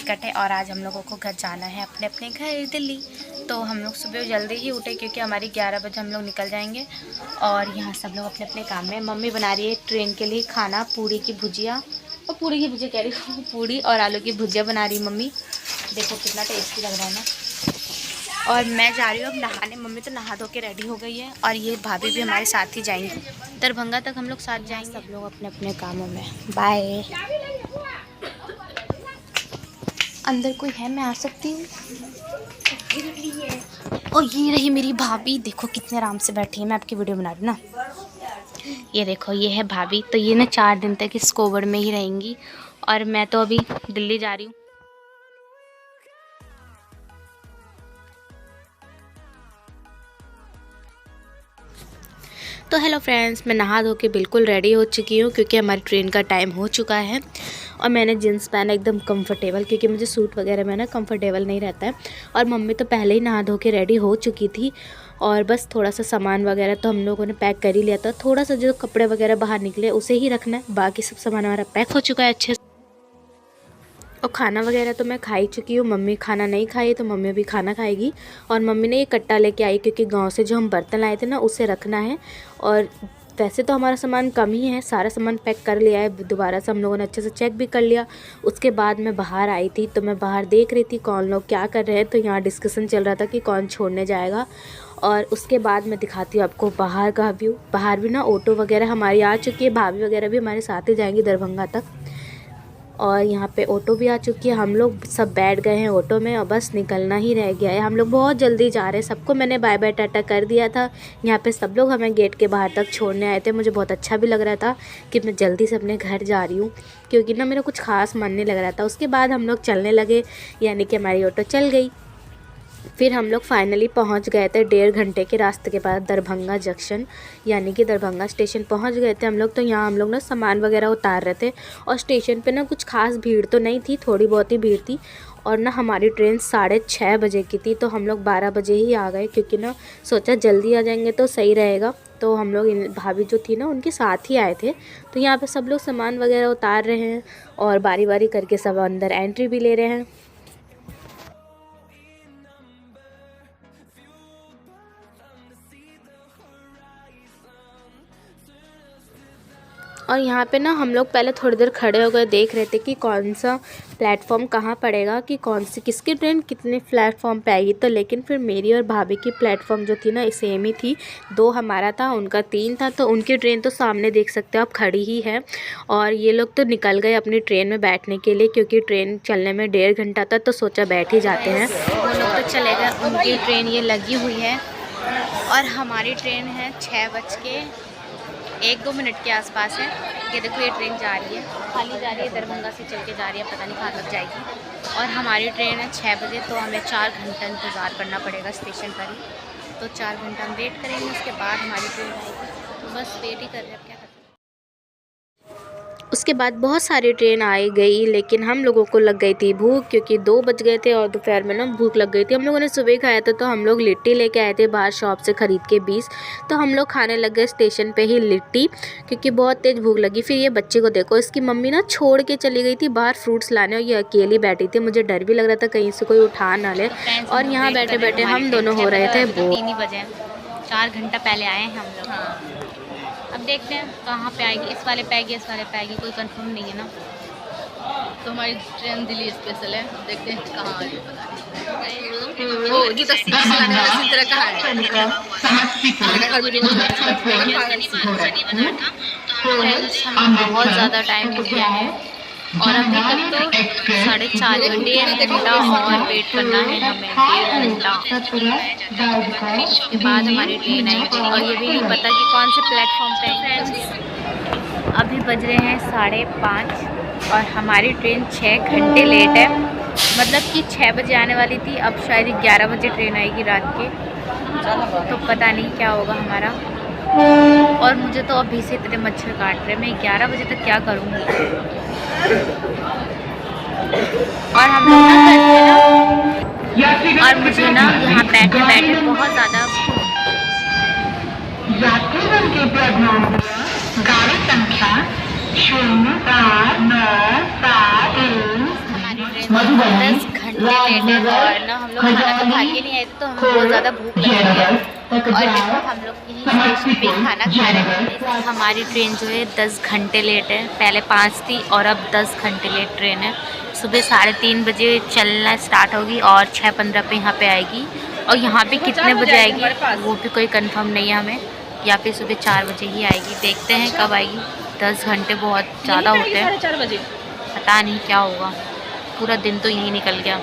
Ticket है और आज हम लोगों को घर जाना है अपने अपने घर दिल्ली। तो हम लोग सुबह जल्दी ही उठे क्योंकि हमारी 11 बजे हम लोग निकल जाएंगे। और यहाँ सब लोग अपने अपने काम में, मम्मी बना रही है ट्रेन के लिए खाना, पूरी की भुजिया, और पूरी की भुजिया कह रही हूँ, पूरी और आलू की भुजिया बना रही है मम्मी। देखो कितना टेस्टी लग रहा है ना। और मैं जा रही हूँ अब नहाने। मम्मी तो नहा धो के रेडी हो गई है और ये भाभी भी हमारे साथ ही जाएंगी। दरभंगा तक हम लोग साथ जाएंगे, सब लोग अपने अपने कामों में। बाय। अंदर कोई है, मैं आ सकती हूँ? और ये रही मेरी भाभी, देखो कितने आराम से बैठी है। मैं आपकी वीडियो बना रही हूँ ना। ये देखो, ये है भाभी। तो ये ना 4 दिन तक इस कोविड में ही रहेंगी और मैं तो अभी दिल्ली जा रही हूँ। तो हेलो फ्रेंड्स, मैं नहा धो के बिल्कुल रेडी हो चुकी हूँ क्योंकि हमारी ट्रेन का टाइम हो चुका है। और मैंने जीन्स पहना एकदम कंफर्टेबल, क्योंकि मुझे सूट वगैरह में ना कंफर्टेबल नहीं रहता है। और मम्मी तो पहले ही नहा धो के रेडी हो चुकी थी और बस थोड़ा सा सामान वगैरह तो हम लोगों ने पैक कर ही लिया था। थोड़ा सा जो कपड़े वगैरह बाहर निकले उसे ही रखना है, बाकी सब सामान हमारा पैक हो चुका है अच्छे से। और खाना वगैरह तो मैं खा ही चुकी हूँ। मम्मी खाना नहीं खाई तो मम्मी अभी खाना खाएगी। और मम्मी ने ये कट्टा लेके आई क्योंकि गांव से जो हम बर्तन लाए थे ना उसे रखना है। और वैसे तो हमारा सामान कम ही है, सारा सामान पैक कर लिया है। दोबारा से हम लोगों ने अच्छे से चेक भी कर लिया। उसके बाद मैं बाहर आई थी तो मैं बाहर देख रही थी कौन लोग क्या कर रहे हैं। तो यहाँ डिस्कशन चल रहा था कि कौन छोड़ने जाएगा। और उसके बाद मैं दिखाती हूँ आपको बाहर का व्यू। बाहर भी ना ऑटो वगैरह हमारी आ चुकी है, भाभी वगैरह भी हमारे साथ ही जाएंगी दरभंगा तक। और यहाँ पे ऑटो भी आ चुकी है, हम लोग सब बैठ गए हैं ऑटो में और बस निकलना ही रह गया है। हम लोग बहुत जल्दी जा रहे हैं, सबको मैंने बाय बाय टाटा कर दिया था। यहाँ पे सब लोग हमें गेट के बाहर तक छोड़ने आए थे। मुझे बहुत अच्छा भी लग रहा था कि मैं जल्दी से अपने घर जा रही हूँ, क्योंकि ना मेरा कुछ खास मन नहीं लग रहा था। उसके बाद हम लोग चलने लगे, यानी कि हमारी ऑटो चल गई। फिर हम लोग फाइनली पहुंच गए थे 1.5 घंटे के रास्ते के बाद दरभंगा जंक्शन, यानी कि दरभंगा स्टेशन पहुंच गए थे हम लोग। तो यहाँ हम लोग ना सामान वगैरह उतार रहे थे और स्टेशन पे ना कुछ खास भीड़ तो नहीं थी, थोड़ी बहुत ही भीड़ थी। और ना हमारी ट्रेन 6:30 बजे की थी, तो हम लोग 12 बजे ही आ गए क्योंकि ना सोचा जल्दी आ जाएंगे तो सही रहेगा। तो हम लोग भाभी जो थी ना उनके साथ ही आए थे। तो यहाँ पर सब लोग सामान वगैरह उतार रहे हैं और बारी बारी करके सब अंदर एंट्री भी ले रहे हैं। और यहाँ पे ना हम लोग पहले थोड़ी देर खड़े हो गए, देख रहे थे कि कौन सा प्लेटफॉर्म कहाँ पड़ेगा, कि कौन सी किसकी ट्रेन कितने प्लेटफॉर्म पे आएगी। तो लेकिन फिर मेरी और भाभी की प्लेटफॉर्म जो थी ना सेम ही थी। 2 हमारा था, उनका 3 था। तो उनकी ट्रेन तो सामने देख सकते हो आप खड़ी ही है। और ये लोग तो निकल गए अपनी ट्रेन में बैठने के लिए, क्योंकि ट्रेन चलने में 1.5 घंटा था, तो सोचा बैठ ही जाते हैं। वो लोग तो चले गए, उनकी ट्रेन ये लगी हुई है और हमारी ट्रेन है 6:01-2 के आसपास है। ये देखो ये ट्रेन जा रही है, खाली जा रही है, दरभंगा से चल के जा रही है, पता नहीं कहाँ तक जाएगी। और हमारी ट्रेन है 6 बजे, तो हमें 4 घंटा इंतज़ार करना पड़ेगा स्टेशन पर ही। तो 4 घंटा हम वेट करेंगे, उसके बाद हमारी ट्रेन आएगी। तो बस वेट ही कर रहे हैं, अब क्या करते हैं। उसके बाद बहुत सारी ट्रेन आई गई, लेकिन हम लोगों को लग गई थी भूख, क्योंकि 2 बज गए थे और दोपहर में ना भूख लग गई थी। हम लोगों ने सुबह खाया था, तो हम लोग लिट्टी लेके आए थे बाहर शॉप से ख़रीद के 20। तो हम लोग खाने लग गए स्टेशन पे ही लिट्टी, क्योंकि बहुत तेज़ भूख लगी। फिर ये बच्चे को देखो, इसकी मम्मी ना छोड़ के चली गई थी बाहर फ्रूट्स लाने और ये अकेली बैठी थी। मुझे डर भी लग रहा था कहीं से कोई उठा ना ले। और यहाँ बैठे बैठे हम दोनों हो रहे थे बोर। 3 ही बजे, 4 घंटा पहले आए हैं हम लोग। अब देखते हैं कहाँ पे आएगी, इस वाले पे आएगी, इस वाले पे आएगी, कोई कंफर्म नहीं है ना। तो हमारी ट्रेन दिल्ली स्पेशल है, देखते हैं कहाँ आ रही है। वो जो तस्वीर तरह का है, हम बहुत ज़्यादा टाइम हो गया है और अभी तक तो 4.5 घंटा और वेट करना है हमें, 1.5 घंटा। उसके बाद हमारी ट्रेन आएगी और ये भी नहीं पता कि कौन से प्लेटफॉर्म पे आएंगे। अभी बज रहे हैं 5:30 और हमारी ट्रेन 6 घंटे लेट है। मतलब कि 6 बजे आने वाली थी, अब शायद 11 बजे ट्रेन आएगी रात के। तो पता नहीं क्या होगा हमारा। और मुझे तो अभी से इतने मच्छर काट रहे हैं, मैं 11 बजे तक क्या करूँगी। और हम लोग ना करते ना, और मुझे ना यहाँ बैठे बैठे बहुत ज़्यादा गाड़ी संख्या 0 8 9 7 3 हमारी ट्रेन 10 घंटे लेट है और ना हम लोग खाना तो खा के नहीं आए थे, तो हमें बहुत ज़्यादा भूख लग रही है। और देखो हम लोग यहीं स्टेशन पे ही खाना खा रहे हैं। हमारी ट्रेन जो है 10 घंटे लेट है, पहले 5 थी और अब 10 घंटे लेट ट्रेन है। सुबह 3:30 बजे चलना स्टार्ट होगी और 6:15 पे यहाँ पे आएगी। और यहाँ पे कितने बजे आएगी वो भी कोई कंफर्म नहीं है हमें, या फिर सुबह 4 बजे ही आएगी। देखते हैं कब आएगी। 10 घंटे बहुत ज़्यादा होते हैं, 4:30 बजे पता नहीं क्या होगा। पूरा दिन तो यहीं निकल गया।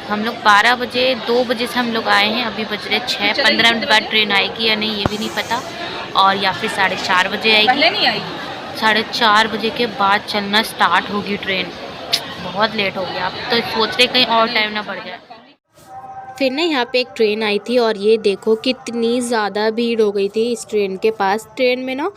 हम लोग 12 बजे 2 बजे से हम लोग आए हैं, अभी बज रहे 6, 15 मिनट बाद ट्रेन आएगी या नहीं ये भी नहीं पता। और या फिर 4:30 बजे आएगी। पहले नहीं आएगी। 4:30 बजे के बाद चलना स्टार्ट होगी ट्रेन। बहुत लेट हो गया, अब तो सोच रहे कहीं और टाइम ना बढ़ जाए। फिर ना यहाँ पे एक ट्रेन आई थी और ये देखो कितनी ज़्यादा भीड़ हो गई थी इस ट्रेन के पास। ट्रेन में ना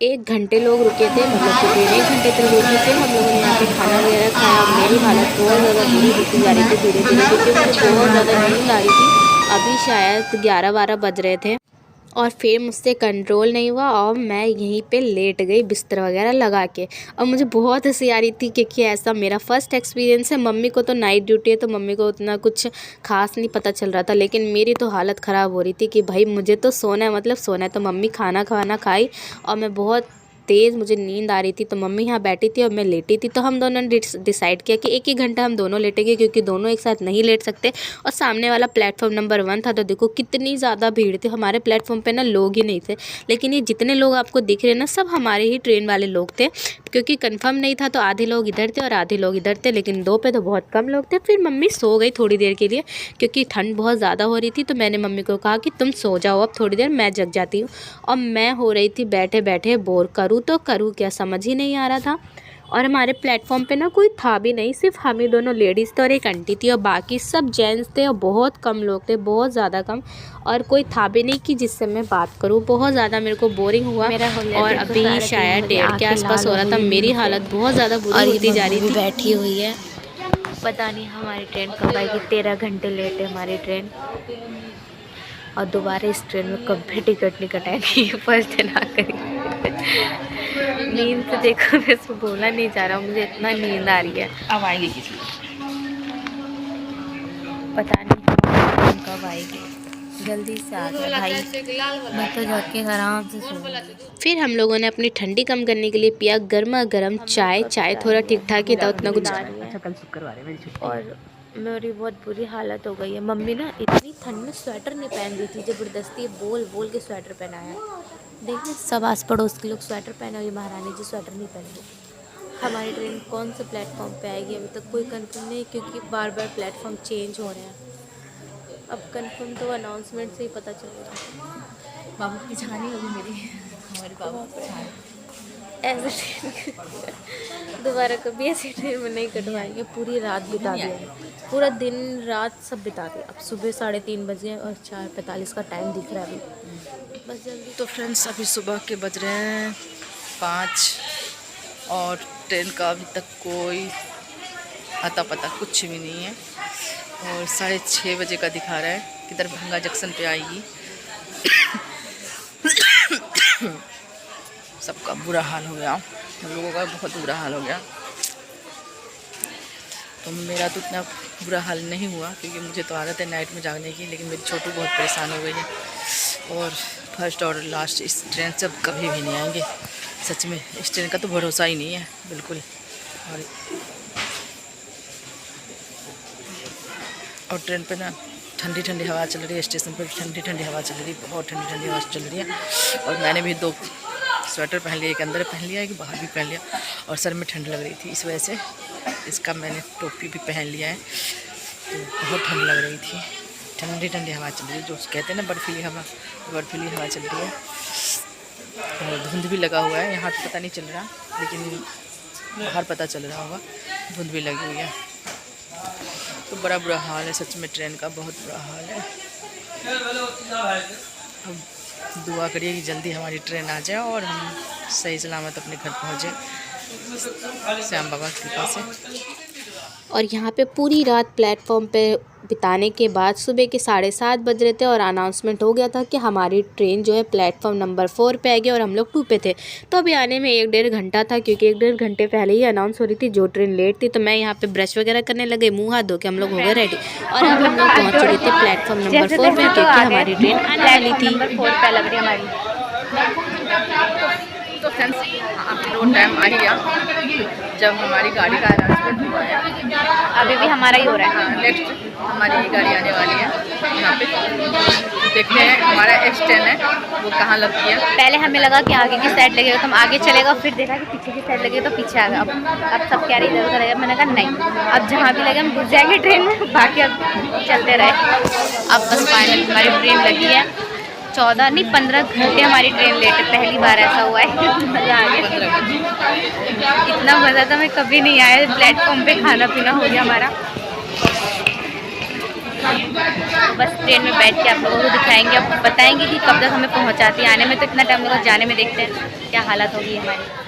1 घंटे लोग रुके थे, मतलब कि ट्रेन 1 घंटे तक रुकी थी। हम लोगों ने यहाँ पे खाना वगैरह खाया और मेरी हालत बहुत ज़्यादा बुरी होती जा रही थी धीरे धीरे, क्योंकि मुझे बहुत ज़्यादा नींद आ रही थी। अभी शायद 11-12 बज रहे थे और फिर मुझसे कंट्रोल नहीं हुआ और मैं यहीं पे लेट गई बिस्तर वगैरह लगा के। और मुझे बहुत हंसी आ रही थी क्योंकि ऐसा मेरा फ़र्स्ट एक्सपीरियंस है। मम्मी को तो नाइट ड्यूटी है तो मम्मी को उतना कुछ खास नहीं पता चल रहा था, लेकिन मेरी तो हालत ख़राब हो रही थी कि भाई मुझे तो सोना है, मतलब सोना है। तो मम्मी खाना खाई और मैं बहुत तेज़ मुझे नींद आ रही थी, तो मम्मी यहाँ बैठी थी और मैं लेटी थी। तो हम दोनों ने डिसाइड किया कि 1-1 घंटा हम दोनों लेटेंगे, क्योंकि दोनों एक साथ नहीं लेट सकते। और सामने वाला प्लेटफॉर्म नंबर 1 था, तो देखो कितनी ज़्यादा भीड़ थी। हमारे प्लेटफॉर्म पे ना लोग ही नहीं थे, लेकिन ये जितने लोग आपको दिख रहे हैं ना सब हमारे ही ट्रेन वाले लोग थे, क्योंकि कंफर्म नहीं था। तो आधे लोग इधर थे और आधे लोग इधर थे, लेकिन 2 पे तो बहुत कम लोग थे। फिर मम्मी सो गई थोड़ी देर के लिए, क्योंकि ठंड बहुत ज़्यादा हो रही थी। तो मैंने मम्मी को कहा कि तुम सो जाओ अब थोड़ी देर, मैं जग जाती हूँ। और मैं हो रही थी बैठे बैठे बोर, करूँ तो करूँ क्या, समझ ही नहीं आ रहा था। और हमारे प्लेटफॉर्म पे ना कोई था भी नहीं, सिर्फ हम ही दोनों लेडीज़ थे और एक आंटी थी, और बाकी सब जेंट्स थे और बहुत कम लोग थे, बहुत ज़्यादा कम। और कोई था भी नहीं कि जिससे मैं बात करूँ। बहुत ज़्यादा मेरे को बोरिंग हुआ। और अभी शायद 1:30 के आसपास हो रहा था। मेरी हालत बहुत ज़्यादा बुरी होती जा रही थी। बैठी हुई है, पता नहीं हमारी ट्रेन कब आएगी। 13 घंटे लेट है हमारी ट्रेन, और दोबारा इस ट्रेन में कभी टिकट नहीं कटाएंगे। फर्स्ट दिन आ करी नींद तो देखो, मेरे से बोला नहीं जा रहा, मुझे इतना नींद आ रही है। अब आएंगे किसी, पता नहीं कब आएगी। जल्दी से आ जाए भाई, मैं तो जाके आराम से सो। फिर हम लोगों ने अपनी ठंडी कम करने के लिए पिया गर्मा गर्म चाय। चाय थोड़ा ठीक ठाक ही था, उतना कुछ। और मेरी बहुत बुरी हालत हो गई है। मम्मी ना इतनी ठंड में स्वेटर नहीं पहन रही थी, ज़बरदस्ती बोल बोल के स्वेटर पहनाया। देखिए सब आस पड़ोस के लोग स्वेटर पहने हुए, महारानी जी स्वेटर नहीं पहन रही। हमारी ट्रेन कौन से प्लेटफॉर्म पे आएगी अभी तक कोई कंफर्म नहीं, क्योंकि बार बार प्लेटफॉर्म चेंज हो रहे हैं। अब कंफर्म तो अनाउंसमेंट से ही पता चलेगा। बाबू की छानी होगी मेरी, हमारे बाबू की छानी। ऐसे दोबारा कभी ऐसी ट्रेन में नहीं कटवाएंगे। पूरी रात बिता दी, पूरा दिन रात सब बिता दिया। अब सुबह 3:30 बजे और 4:45 का टाइम दिख रहा है अभी, बस जल्दी। तो फ्रेंड्स अभी सुबह के बज रहे हैं 5 और ट्रेन का अभी तक कोई अता पता कुछ भी नहीं है। और 6:30 बजे का दिखा रहा है कि दरभंगा जंक्शन पे आएगी। सबका बुरा हाल हो गया, हम लोगों का बहुत बुरा हाल हो गया। तो मेरा तो इतना बुरा हाल नहीं हुआ, क्योंकि मुझे तो आदत है नाइट में जागने की, लेकिन मेरी छोटू बहुत परेशान हो गई है। और फर्स्ट और लास्ट इस ट्रेन से अब कभी भी नहीं आएंगे। सच में इस ट्रेन का तो भरोसा ही नहीं है बिल्कुल। और ट्रेन पे ना ठंडी ठंडी हवा चल रही है, स्टेशन पर ठंडी ठंडी हवा चल रही है, बहुत ठंडी ठंडी हवा चल रही है। और मैंने भी 2 स्वेटर पहन लिया, एक अंदर पहन लिया, एक बाहर भी पहन लिया। और सर में ठंड लग रही थी, इस वजह से इसका मैंने टोपी भी पहन लिया है। तो बहुत ठंड लग रही थी, ठंडी ठंडी हवा चल रही है, जो कहते हैं ना बर्फीली हवा, बर्फीली हवा चल रही है। और धुंध भी लगा हुआ है, यहाँ तो पता नहीं चल रहा, लेकिन बाहर पता चल रहा होगा, धुंध भी लगी हुई है। तो बड़ा बुरा हाल है सच में, ट्रेन का बहुत बुरा हाल है। अब दुआ करिए कि जल्दी हमारी ट्रेन आ जाए और हम सही सलामत अपने घर पहुँचे, श्याम बाबा की कृपा से। और यहाँ पे पूरी रात प्लेटफॉर्म पे बिताने के बाद सुबह के 7:30 बज रहे थे और अनाउंसमेंट हो गया था कि हमारी ट्रेन जो है प्लेटफॉर्म नंबर 4 पे आएगी और हम लोग 2 पे थे। तो अभी आने में 1-1.5 घंटा था, क्योंकि 1-1.5 घंटे पहले ही अनाउंस हो रही थी जो ट्रेन लेट थी। तो मैं यहाँ पे ब्रश वगैरह करने लगे, मुँह हाथ धो के हम लोग हो गए रेडी और अब हम लोग पहुँच चुके थे प्लेटफॉर्म नंबर 4 पे, क्योंकि हमारी ट्रेन आने वाली थी। तो फ्रेंड्स वो टाइम आ गया जब हमारी गाड़ी का अनाउंसमेंट हुआ है। अभी भी हमारा ही हो रहा है। हाँ, नेक्स्ट हमारी गाड़ी आने वाली है। यहाँ पे देखते हैं हमारा X10 है वो कहाँ लगती है। पहले हमें लगा कि आगे की साइड लगेगा तो हम आगे चलेगा, फिर देखा कि पीछे की साइड लगेगा तो पीछे आ गया। अब सब कह रही इधर उधर लगेगा, मैंने कहा नहीं, अब जहाँ भी लगे हम घुस जाएंगे ट्रेन में, बाकी अब चलते रहे। अब बस फाइनल हमारी ट्रेन लगी है। 14 नहीं 15 घंटे हमारी ट्रेन लेट है। पहली बार ऐसा हुआ है। मज़ा आ गया, इतना मज़ा था मैं कभी नहीं आया। प्लेटफॉर्म पे खाना पीना हो गया हमारा। तो बस ट्रेन में बैठ के आप लोगों को दिखाएंगे, आप बताएंगे कि कब तक हमें पहुंचाती है। आने में तो इतना टाइम लगा, जाने में देखते हैं क्या हालत होगी हमारी।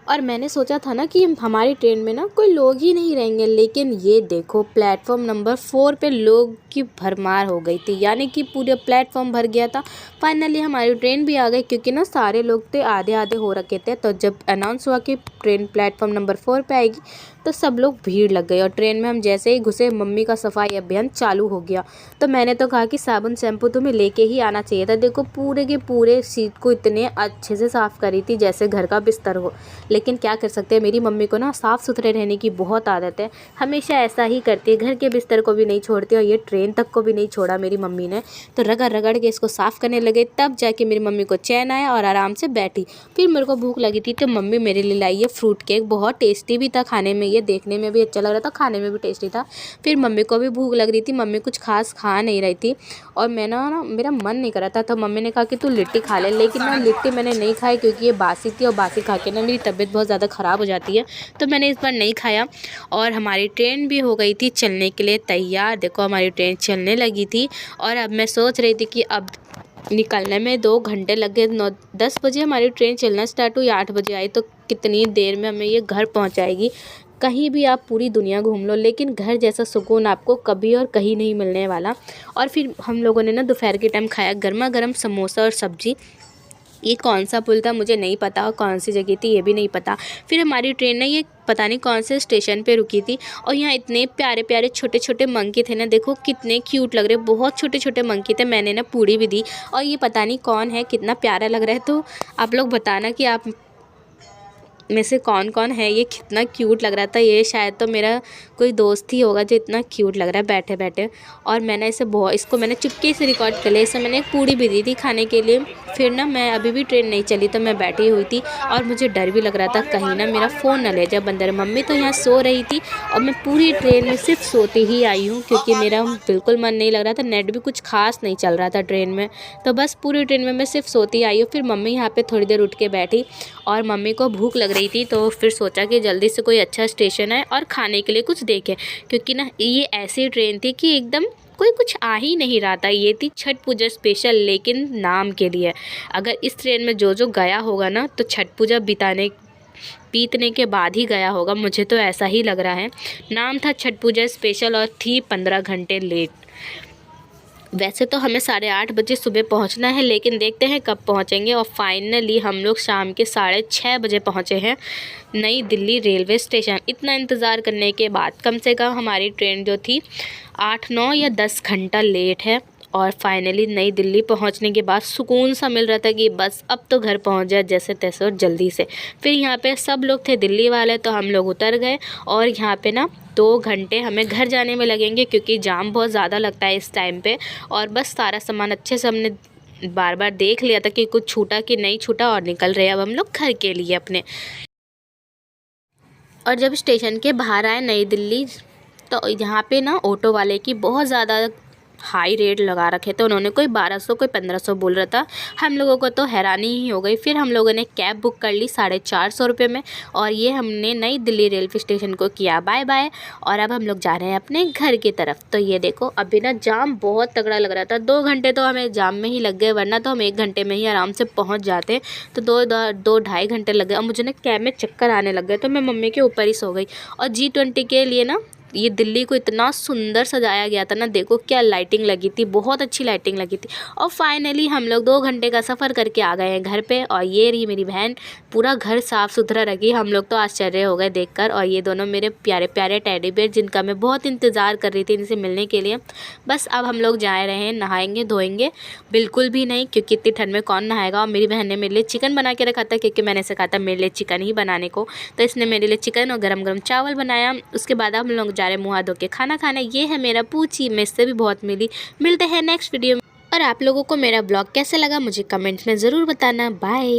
और मैंने सोचा था ना कि हमारी ट्रेन में ना कोई लोग ही नहीं रहेंगे, लेकिन ये देखो प्लेटफॉर्म नंबर 4 पे लोग की भरमार हो गई थी, यानी कि पूरे प्लेटफॉर्म भर गया था। फाइनली हमारी ट्रेन भी आ गई, क्योंकि ना सारे लोग थे आधे आधे हो रखे थे। तो जब अनाउंस हुआ कि ट्रेन प्लेटफॉर्म नंबर 4 पे आएगी तो सब लोग भीड़ लग गई। और ट्रेन में हम जैसे ही घुसे मम्मी का सफाई अभियान चालू हो गया। तो मैंने तो कहा कि साबुन शैम्पू तुम्हें लेके ही आना चाहिए था। देखो पूरे के पूरे सीट को इतने अच्छे से साफ़ करी थी जैसे घर का बिस्तर हो। लेकिन क्या कर सकते हैं, मेरी मम्मी को ना साफ़ सुथरे रहने की बहुत आदत है, हमेशा ऐसा ही करती है, घर के बिस्तर को भी नहीं छोड़ती और ये ट्रेन तक को भी नहीं छोड़ा मेरी मम्मी ने। तो रगड़ रगड़ के इसको साफ़ करने लगे, तब जाके मेरी मम्मी को चैन आया और आराम से बैठी। फिर मेरे को भूख लगी थी तो मम्मी मेरे लिए लाई है फ्रूट केक, बहुत टेस्टी भी था खाने में, ये देखने में भी अच्छा लग रहा था, खाने में भी टेस्टी था। फिर मम्मी को भी भूख लग रही थी, मम्मी कुछ खास खा नहीं रही थी और मैं ना मेरा मन नहीं कर रहा था। तो मम्मी ने कहा कि तू लिट्टी खा ले, लेकिन ना लिट्टी मैंने नहीं खाई क्योंकि ये बासी थी और बासी खा के ना मेरी तबीयत बहुत ज़्यादा ख़राब हो जाती है। तो मैंने इस बार नहीं खाया। और हमारी ट्रेन भी हो गई थी चलने के लिए तैयार। देखो हमारी ट्रेन चलने लगी थी और अब मैं सोच रही थी कि अब निकलने में 2 घंटे लग गए। 9-10 बजे हमारी ट्रेन चलना स्टार्ट हुई, 8 बजे आई, तो कितनी देर में हमें ये घर पहुंचाएगी। कहीं भी आप पूरी दुनिया घूम लो, लेकिन घर जैसा सुकून आपको कभी और कहीं नहीं मिलने वाला। और फिर हम लोगों ने ना दोपहर के टाइम खाया गर्मा गर्म समोसा और सब्ज़ी। ये कौन सा पुल था मुझे नहीं पता और कौन सी जगह थी ये भी नहीं पता। फिर हमारी ट्रेन ना ये पता नहीं कौन से स्टेशन पे रुकी थी और यहाँ इतने प्यारे प्यारे छोटे छोटे मंकी थे ना, देखो कितने क्यूट लग रहे, बहुत छोटे छोटे मंकी थे। मैंने ना पूरी भी दी और ये पता नहीं कौन है, कितना प्यारा लग रहा है। तो आप लोग बताना कि आप में से कौन कौन है, ये कितना क्यूट लग रहा था। ये शायद तो मेरा कोई दोस्त ही होगा जो इतना क्यूट लग रहा है बैठे बैठे। और मैंने इसको मैंने चुपके से रिकॉर्ड कर लिया। इसे मैंने एक पूड़ी भी दी थी खाने के लिए। फिर ना मैं अभी भी ट्रेन नहीं चली तो मैं बैठी हुई थी और मुझे डर भी लग रहा था कहीं ना मेरा फ़ोन ना ले जाए बंदर। मम्मी तो यहाँ सो रही थी और मैं पूरी ट्रेन में सिर्फ सोती ही आई हूँ, क्योंकि मेरा बिल्कुल मन नहीं लग रहा था, नेट भी कुछ खास नहीं चल रहा था ट्रेन में। तो बस पूरी ट्रेन में मैं सिर्फ सोती आई हूँ। फिर मम्मी यहाँ पे थोड़ी देर उठ के बैठी और मम्मी को भूख लग रही थी, तो फिर सोचा कि जल्दी से कोई अच्छा स्टेशन है और खाने के लिए कुछ देखें, क्योंकि ना ये ऐसी ट्रेन थी कि एकदम कोई कुछ आ ही नहीं रहा था। ये थी छठ पूजा स्पेशल, लेकिन नाम के लिए। अगर इस ट्रेन में जो जो गया होगा ना तो छठ पूजा बीतने के बाद ही गया होगा, मुझे तो ऐसा ही लग रहा है। नाम था छठ पूजा स्पेशल और थी 15 घंटे लेट। वैसे तो हमें 8:30 बजे सुबह पहुंचना है, लेकिन देखते हैं कब पहुंचेंगे। और फाइनली हम लोग शाम के 6:30 बजे पहुंचे हैं नई दिल्ली रेलवे स्टेशन। इतना इंतज़ार करने के बाद कम से कम हमारी ट्रेन जो थी 8, 9 या 10 घंटा लेट है। और फाइनली नई दिल्ली पहुंचने के बाद सुकून सा मिल रहा था कि बस अब तो घर पहुंच जाए जैसे तैसे और जल्दी से। फिर यहाँ पे सब लोग थे दिल्ली वाले, तो हम लोग उतर गए और यहाँ पे ना 2 घंटे हमें घर जाने में लगेंगे, क्योंकि जाम बहुत ज़्यादा लगता है इस टाइम पे। और बस सारा सामान अच्छे से हमने बार बार देख लिया था कि कुछ छूटा कि नहीं छूटा, और निकल रहे अब हम लोग घर के लिए अपने। और जब स्टेशन के बाहर आए नई दिल्ली, तो यहाँ पे ना ऑटो वाले की बहुत ज़्यादा हाई रेट लगा रखे थे उन्होंने, कोई 1200 कोई 1500 बोल रहा था। हम लोगों को तो हैरानी ही हो गई। फिर हम लोगों ने कैब बुक कर ली 450 रुपये में और ये हमने नई दिल्ली रेलवे स्टेशन को किया बाय बाय। और अब हम लोग जा रहे हैं अपने घर की तरफ। तो ये देखो अभी ना जाम बहुत तगड़ा लग रहा था, 2 घंटे तो हमें जाम में ही लग गए, वरना तो हम 1 घंटे में ही आराम से पहुँच जाते। तो 2-2.5 घंटे लग गए और मुझे ना कैब में चक्कर आने लग गए, तो मैं मम्मी के ऊपर ही सो गई। और G20 के लिए ना ये दिल्ली को इतना सुंदर सजाया गया था ना, देखो क्या लाइटिंग लगी थी, बहुत अच्छी लाइटिंग लगी थी। और फाइनली हम लोग 2 घंटे का सफ़र करके आ गए हैं घर पे। और ये रही मेरी बहन, पूरा घर साफ़ सुथरा रखी। हम लोग तो आश्चर्य हो गए देखकर। और ये दोनों मेरे प्यारे प्यारे टेडी बेयर, जिनका मैं बहुत इंतज़ार कर रही थी इनसे मिलने के लिए। बस अब हम लोग जा रहे हैं, नहाएंगे धोएंगे बिल्कुल भी नहीं, क्योंकि इतनी ठंड में कौन नहाएगा। और मेरी बहन ने मेरे लिए चिकन बना के रखा था, क्योंकि मैंने सिखाया था मेरे लिए चिकन ही बनाने को, तो इसने मेरे लिए चिकन और गरम गरम चावल बनाया। उसके बाद हम लोग जा रहे हैं मुँह हाथ धो के खाना खाने। ये है मेरा पूची, मैं इससे भी बहुत मिली। मिलते हैं नेक्स्ट वीडियो में। और आप लोगों को मेरा ब्लॉग कैसे लगा मुझे कमेंट्स में ज़रूर बताना। बाय।